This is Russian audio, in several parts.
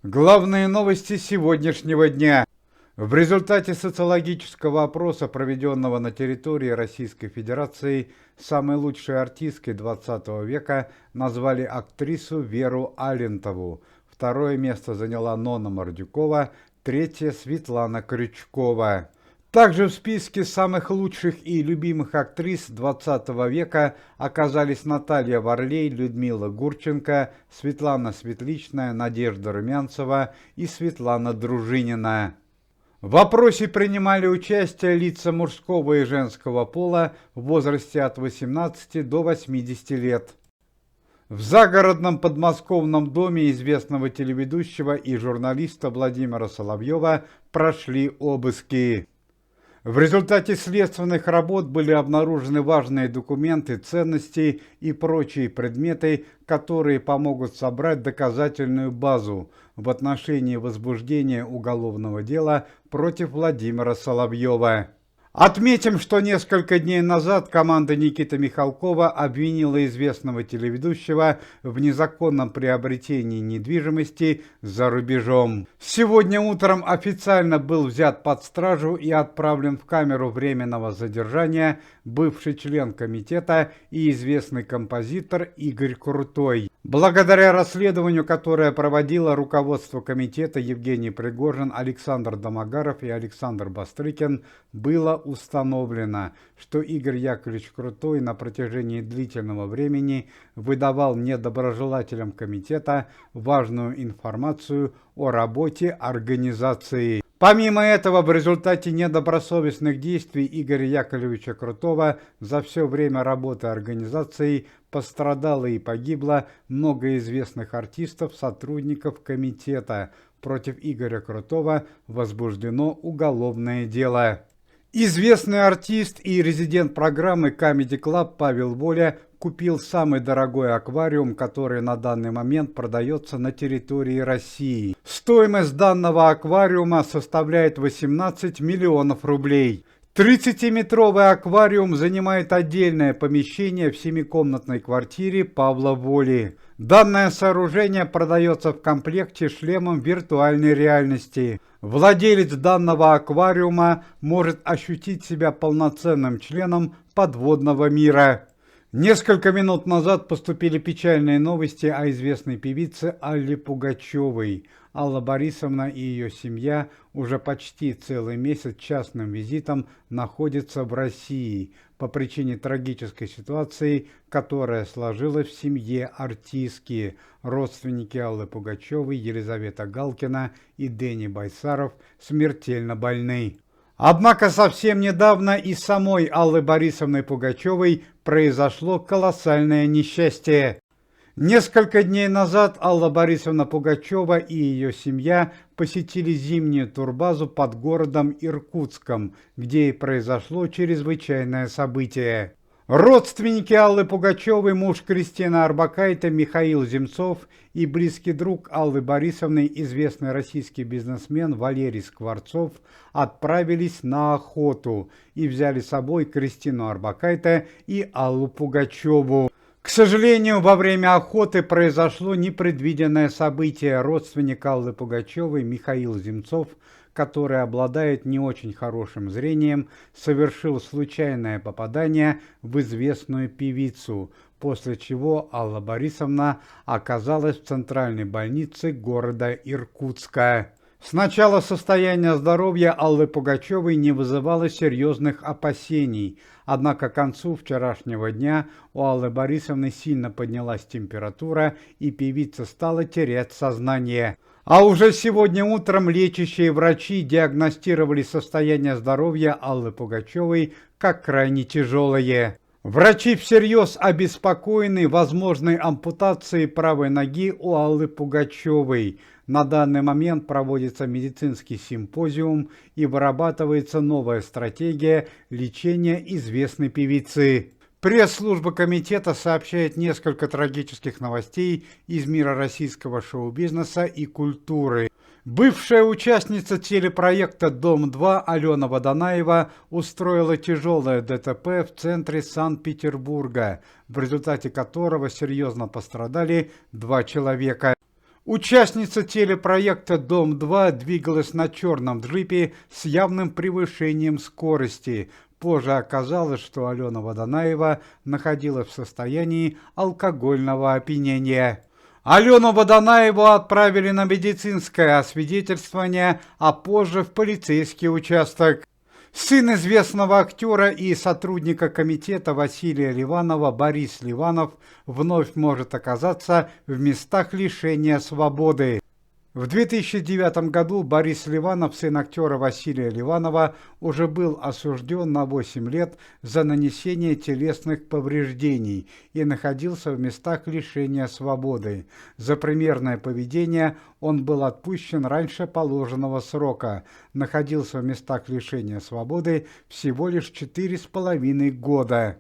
Главные новости сегодняшнего дня. В результате социологического опроса, проведенного на территории Российской Федерации, самой лучшей артисткой 20 века назвали актрису Веру Алентову. Второе место заняла Нонна Мордюкова, третье – Светлана Крючкова. Также в списке самых лучших и любимых актрис 20 века оказались Наталья Варлей, Людмила Гурченко, Светлана Светличная, Надежда Румянцева и Светлана Дружинина. В опросе принимали участие лица мужского и женского пола в возрасте от 18 до 80 лет. В загородном подмосковном доме известного телеведущего и журналиста Владимира Соловьева прошли обыски. В результате следственных работ были обнаружены важные документы, ценности и прочие предметы, которые помогут собрать доказательную базу в отношении возбуждения уголовного дела против Владимира Соловьева. Отметим, что несколько дней назад команда Никиты Михалкова обвинила известного телеведущего в незаконном приобретении недвижимости за рубежом. Сегодня утром официально был взят под стражу и отправлен в камеру временного задержания бывший член комитета и известный композитор Игорь Крутой. Благодаря расследованию, которое проводило руководство комитета Евгений Пригожин, Александр Домогаров и Александр Бастрыкин, было установлено, что Игорь Яковлевич Крутой на протяжении длительного времени выдавал недоброжелателям комитета важную информацию о работе организации. Помимо этого, в результате недобросовестных действий Игоря Яковлевича Крутого за все время работы организации пострадало и погибло много известных артистов, сотрудников комитета. Против Игоря Крутого возбуждено уголовное дело. Известный артист и резидент программы Comedy Club Павел Воля купил самый дорогой аквариум, который на данный момент продается на территории России. Стоимость данного аквариума составляет 18 миллионов рублей. 30-метровый аквариум занимает отдельное помещение в 7-комнатной квартире Павла Воли. Данное сооружение продается в комплекте с шлемом виртуальной реальности. Владелец данного аквариума может ощутить себя полноценным членом подводного мира. Несколько минут назад поступили печальные новости о известной певице Алле Пугачевой. Алла Борисовна и ее семья уже почти целый месяц частным визитом находятся в России по причине трагической ситуации, которая сложилась в семье артистки. Родственники Аллы Пугачевой, Елизавета Галкина и Дени Байсаров смертельно больны. Однако совсем недавно и самой Аллы Борисовны Пугачевой произошло колоссальное несчастье. Несколько дней назад Алла Борисовна Пугачева и ее семья посетили зимнюю турбазу под городом Иркутском, где и произошло чрезвычайное событие. Родственники Аллы Пугачевой, муж Кристины Орбакайте Михаил Земцов и близкий друг Аллы Борисовны, известный российский бизнесмен Валерий Скворцов, отправились на охоту и взяли с собой Кристину Орбакайте и Аллу Пугачеву. К сожалению, во время охоты произошло непредвиденное событие. Родственник Аллы Пугачевой Михаил Земцов, который обладает не очень хорошим зрением, совершил случайное попадание в известную певицу, после чего Алла Борисовна оказалась в центральной больнице города Иркутска. Сначала состояние здоровья Аллы Пугачевой не вызывало серьезных опасений, однако к концу вчерашнего дня у Аллы Борисовны сильно поднялась температура и певица стала терять сознание. А уже сегодня утром лечащие врачи диагностировали состояние здоровья Аллы Пугачевой как крайне тяжелое. Врачи всерьез обеспокоены возможной ампутацией правой ноги у Аллы Пугачевой. На данный момент проводится медицинский симпозиум и вырабатывается новая стратегия лечения известной певицы. Пресс-служба комитета сообщает несколько трагических новостей из мира российского шоу-бизнеса и культуры. Бывшая участница телепроекта «Дом-2» Алена Водонаева устроила тяжелое ДТП в центре Санкт-Петербурга, в результате которого серьезно пострадали 2 человека. Участница телепроекта «Дом-2» двигалась на черном джипе с явным превышением скорости. Позже оказалось, что Алена Водонаева находилась в состоянии алкогольного опьянения. Алену Водонаеву отправили на медицинское освидетельствование, а позже в полицейский участок. Сын известного актера и сотрудника комитета Василия Ливанова Борис Ливанов вновь может оказаться в местах лишения свободы. В 2009 году Борис Ливанов, сын актера Василия Ливанова, уже был осужден на 8 лет за нанесение телесных повреждений и находился в местах лишения свободы. За примерное поведение он был отпущен раньше положенного срока, находился в местах лишения свободы всего лишь 4,5 года.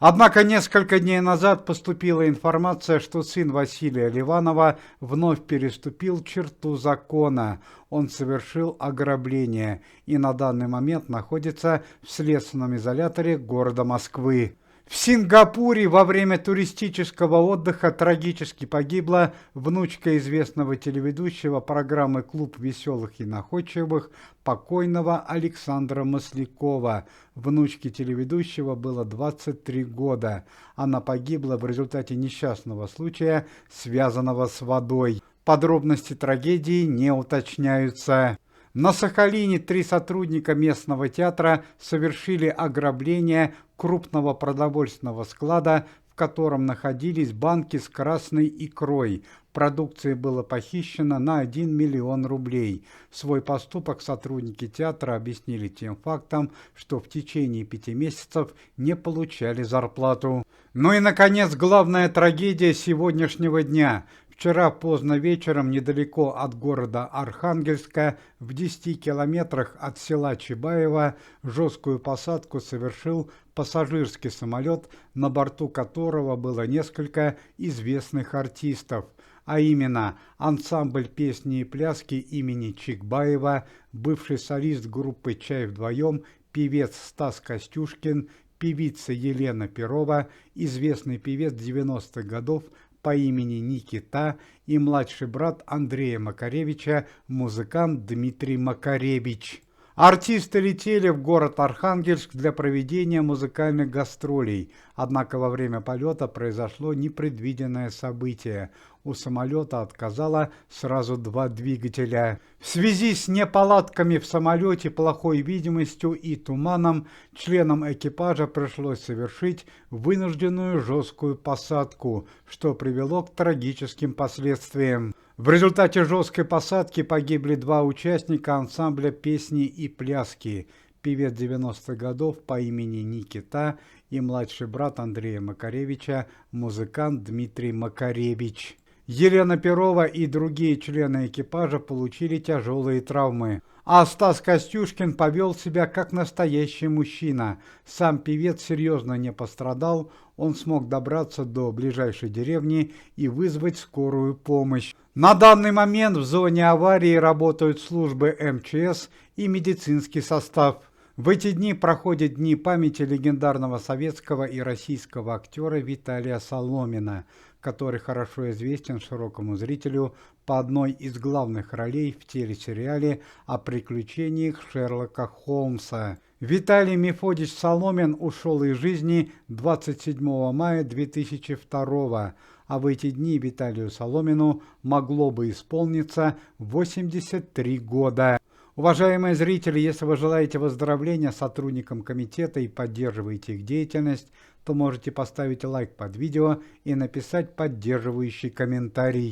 Однако несколько дней назад поступила информация, что сын Василия Ливанова вновь переступил черту закона. Он совершил ограбление и на данный момент находится в следственном изоляторе города Москвы. В Сингапуре во время туристического отдыха трагически погибла внучка известного телеведущего программы «Клуб веселых и находчивых» покойного Александра Маслякова. Внучке телеведущего было 23 года. Она погибла в результате несчастного случая, связанного с водой. Подробности трагедии не уточняются. На Сахалине 3 сотрудника местного театра совершили ограбление крупного продовольственного склада, в котором находились банки с красной икрой. Продукции было похищено на 1 миллион рублей. Свой поступок сотрудники театра объяснили тем фактом, что в течение 5 месяцев не получали зарплату. Ну и, наконец, главная трагедия сегодняшнего дня. Вчера поздно вечером недалеко от города Архангельска, в 10 километрах от села Чебаево, жесткую посадку совершил пассажирский самолет, на борту которого было несколько известных артистов, а именно ансамбль песни и пляски имени Чикбаева, бывший солист группы «Чай вдвоем», певец Стас Костюшкин, певица Елена Перова, известный певец 90-х годов по имени Никита и младший брат Андрея Макаревича, музыкант Дмитрий Макаревич. Артисты летели в город Архангельск для проведения музыкальных гастролей, однако во время полета произошло непредвиденное событие. У самолета отказало сразу 2 двигателя. В связи с неполадками в самолете, плохой видимостью и туманом, членам экипажа пришлось совершить вынужденную жесткую посадку, что привело к трагическим последствиям. В результате жесткой посадки погибли 2 участника ансамбля песни и пляски, певец 90-х годов по имени Никита и младший брат Андрея Макаревича, музыкант Дмитрий Макаревич. Елена Перова и другие члены экипажа получили тяжелые травмы. А Стас Костюшкин повел себя как настоящий мужчина. Сам певец серьезно не пострадал, он смог добраться до ближайшей деревни и вызвать скорую помощь. На данный момент в зоне аварии работают службы МЧС и медицинский состав. В эти дни проходят дни памяти легендарного советского и российского актера Виталия Соломина, который хорошо известен широкому зрителю по одной из главных ролей в телесериале о приключениях Шерлока Холмса. Виталий Мефодич Соломин ушел из жизни 27 мая 2002, а в эти дни Виталию Соломину могло бы исполниться 83 года. Уважаемые зрители, если вы желаете выздоровления сотрудникам комитета и поддерживаете их деятельность, то можете поставить лайк под видео и написать поддерживающий комментарий.